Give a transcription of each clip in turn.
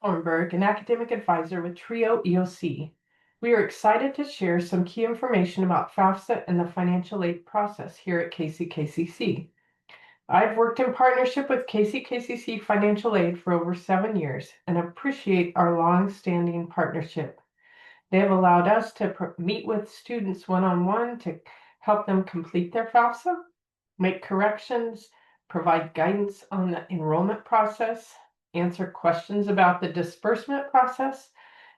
Ornberg, an academic advisor with TRIO EOC. We are excited to share some key information about FAFSA and the financial aid process here at KCKCC. I've worked in partnership with KCKCC Financial Aid for over 7 years and appreciate our long-standing partnership. They have allowed us to meet with students one-on-one to help them complete their FAFSA, make corrections, provide guidance on the enrollment process, answer questions about the disbursement process,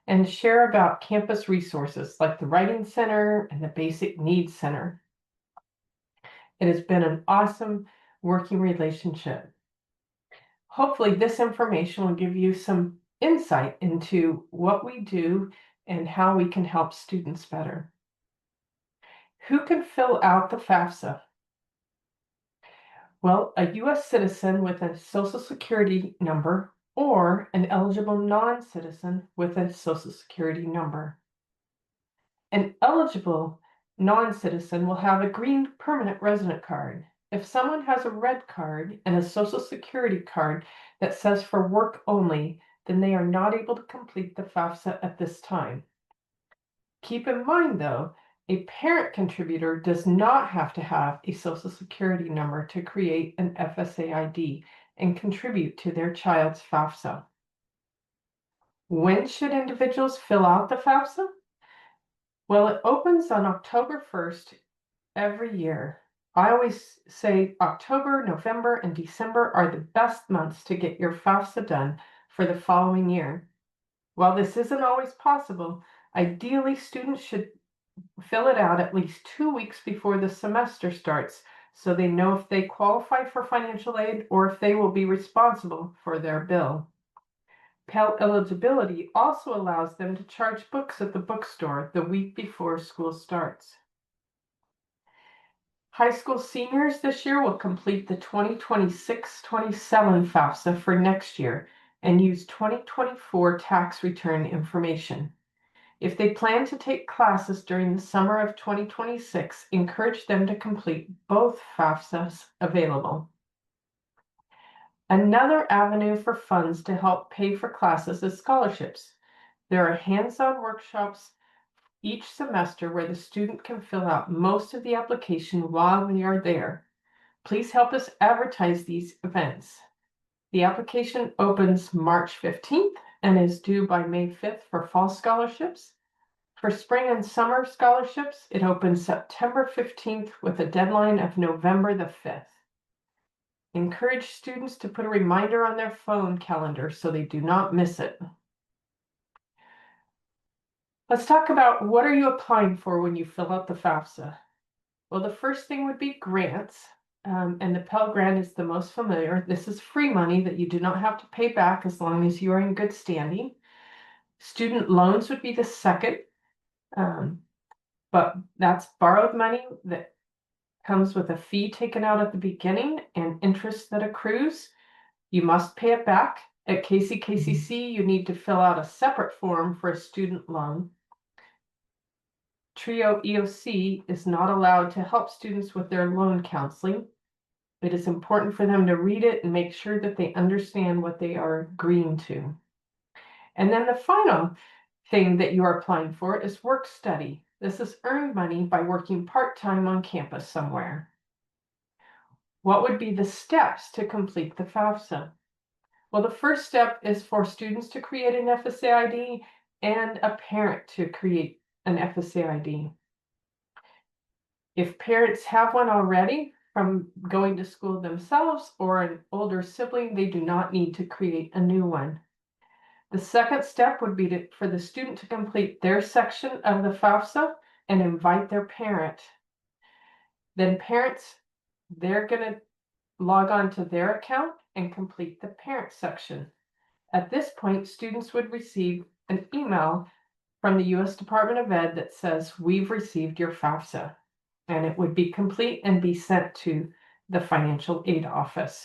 and share about campus resources like the Writing Center and the Basic Needs Center. It has been an awesome working relationship. Hopefully, this information will give you some insight into what we do and how we can help students better. Who can fill out the FAFSA? Well, a U.S. citizen with a Social Security number or an eligible non-citizen with a Social Security number. An eligible non-citizen will have a green permanent resident card. If someone has a red card and a Social Security card that says for work only, then they are not able to complete the FAFSA at this time. Keep in mind, though, a parent contributor does not have to have a Social Security number to create an FSA ID and contribute to their child's FAFSA. When should individuals fill out the FAFSA? Well, it opens on October 1st every year. I always say October, November, and December are the best months to get your FAFSA done for the following year. While this isn't always possible, ideally students should fill it out at least 2 weeks before the semester starts so they know if they qualify for financial aid or if they will be responsible for their bill. Pell eligibility also allows them to charge books at the bookstore the week before school starts. High school seniors this year will complete the 2026-27 FAFSA for next year and use 2024 tax return information. If they plan to take classes during the summer of 2026, encourage them to complete both FAFSAs available. Another avenue for funds to help pay for classes is scholarships. There are hands-on workshops each semester where the student can fill out most of the application while they are there. Please help us advertise these events. The application opens March 15th and is due by May 5th for fall scholarships. For spring and summer scholarships, it opens September 15th with a deadline of November the 5th. Encourage students to put a reminder on their phone calendar so they do not miss it. Let's talk about what are you applying for when you fill out the FAFSA. Well, the first thing would be grants, and the Pell Grant is the most familiar. This is free money that you do not have to pay back as long as you are in good standing. Student loans would be the second, but that's borrowed money that comes with a fee taken out at the beginning and interest that accrues. You must pay it back. At KCKCC, you need to fill out a separate form for a student loan. TRIO EOC is not allowed to help students with their loan counseling. It is important for them to read it and make sure that they understand what they are agreeing to. And then the final thing that you are applying for is work study. This is earned money by working part-time on campus somewhere. What would be the steps to complete the FAFSA? Well, the first step is for students to create an FSA ID and a parent to create an FSA ID. If parents have one already from going to school themselves or an older sibling, they do not need to create a new one. The second step would be for the student to complete their section of the FAFSA and invite their parent. Then parents, they're going to log on to their account and complete the parent section. At this point, students would receive an email from the U.S. Department of Ed that says, "We've received your FAFSA," and it would be complete and be sent to the financial aid office.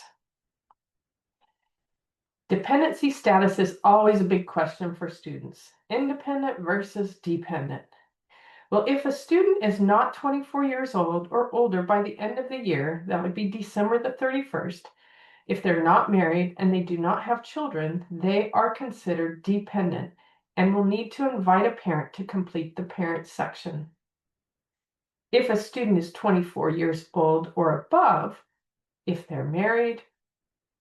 Dependency status is always a big question for students. Independent versus dependent. Well, if a student is not 24 years old or older by the end of the year, that would be December the 31st, If they're not married and they do not have children, they are considered dependent and will need to invite a parent to complete the parent section. If a student is 24 years old or above, if they're married,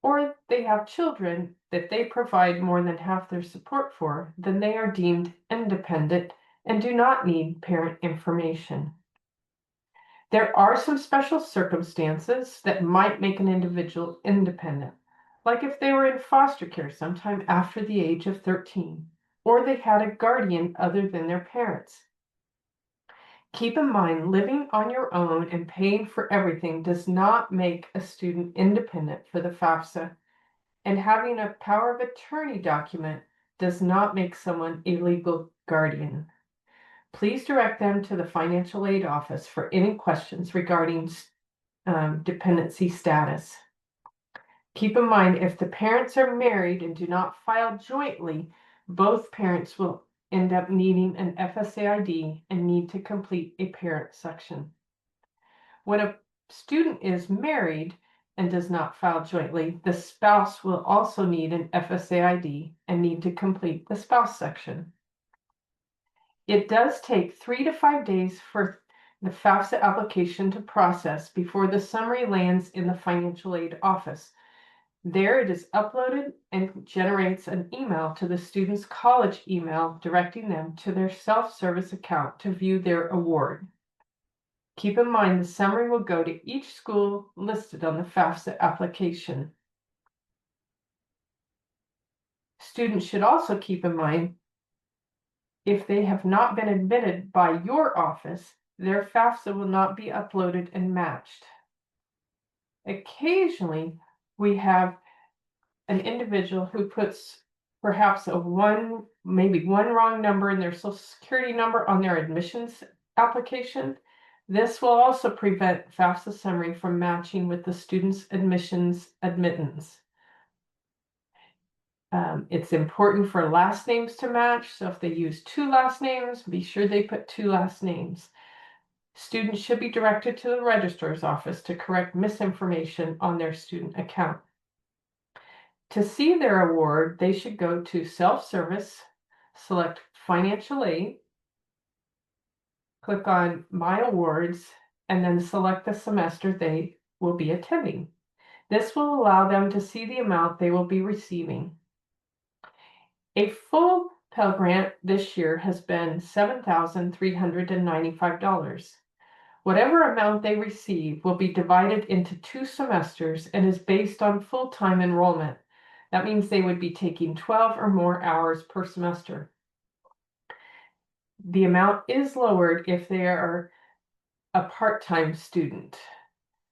or they have children that they provide more than half their support for, then they are deemed independent and do not need parent information. There are some special circumstances that might make an individual independent, like if they were in foster care sometime after the age of 13, or they had a guardian other than their parents. Keep in mind, living on your own and paying for everything does not make a student independent for the FAFSA, and having a power of attorney document does not make someone a legal guardian. Please direct them to the financial aid office for any questions regarding dependency status. Keep in mind, if the parents are married and do not file jointly, both parents will end up needing an FSA ID and need to complete a parent section. When a student is married and does not file jointly, the spouse will also need an FSA ID and need to complete the spouse section. It does take 3 to 5 days for the FAFSA application to process before the summary lands in the financial aid office. There it is uploaded and generates an email to the student's college email directing them to their self-service account to view their award. Keep in mind the summary will go to each school listed on the FAFSA application. Students should also keep in mind, if they have not been admitted by your office, their FAFSA will not be uploaded and matched. Occasionally, we have an individual who puts perhaps maybe one wrong number in their Social Security number on their admissions application. This will also prevent FAFSA summary from matching with the student's admittance. It's important for last names to match, so if they use 2 last names, be sure they put 2 last names. Students should be directed to the registrar's office to correct misinformation on their student account. To see their award, they should go to self-service, select financial aid, click on My Awards, and then select the semester they will be attending. This will allow them to see the amount they will be receiving. A full Pell Grant this year has been $7,395. Whatever amount they receive will be divided into 2 semesters and is based on full-time enrollment. That means they would be taking 12 or more hours per semester. The amount is lowered if they are a part-time student.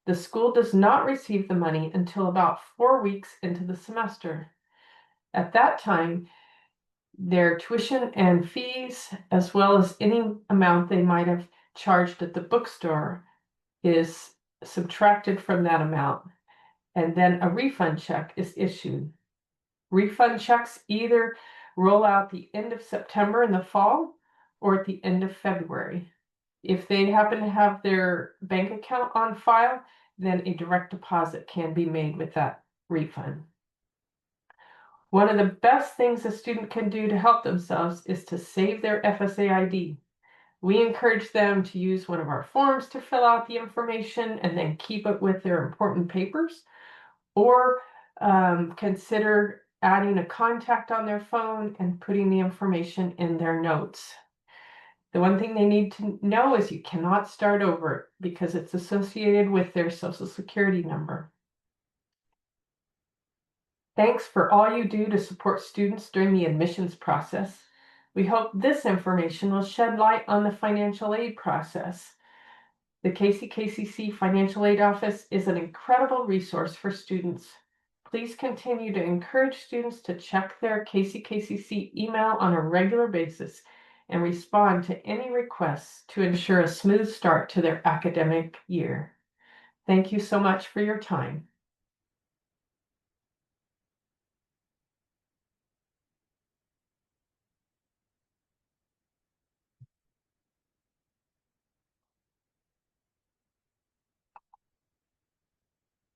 The school does not receive the money until about 4 weeks into the semester. At that time, their tuition and fees, as well as any amount they might have charged at the bookstore, is subtracted from that amount, and then a refund check is issued. Refund checks either roll out the end of September in the fall or at the end of February. If they happen to have their bank account on file, then a direct deposit can be made with that refund. One of the best things a student can do to help themselves is to save their FSA ID. We encourage them to use one of our forms to fill out the information and then keep it with their important papers, or consider adding a contact on their phone and putting the information in their notes. The one thing they need to know is you cannot start over because it's associated with their Social Security number. Thanks for all you do to support students during the admissions process. We hope this information will shed light on the financial aid process. The KCKCC Financial Aid Office is an incredible resource for students. Please continue to encourage students to check their KCKCC email on a regular basis and respond to any requests to ensure a smooth start to their academic year. Thank you so much for your time.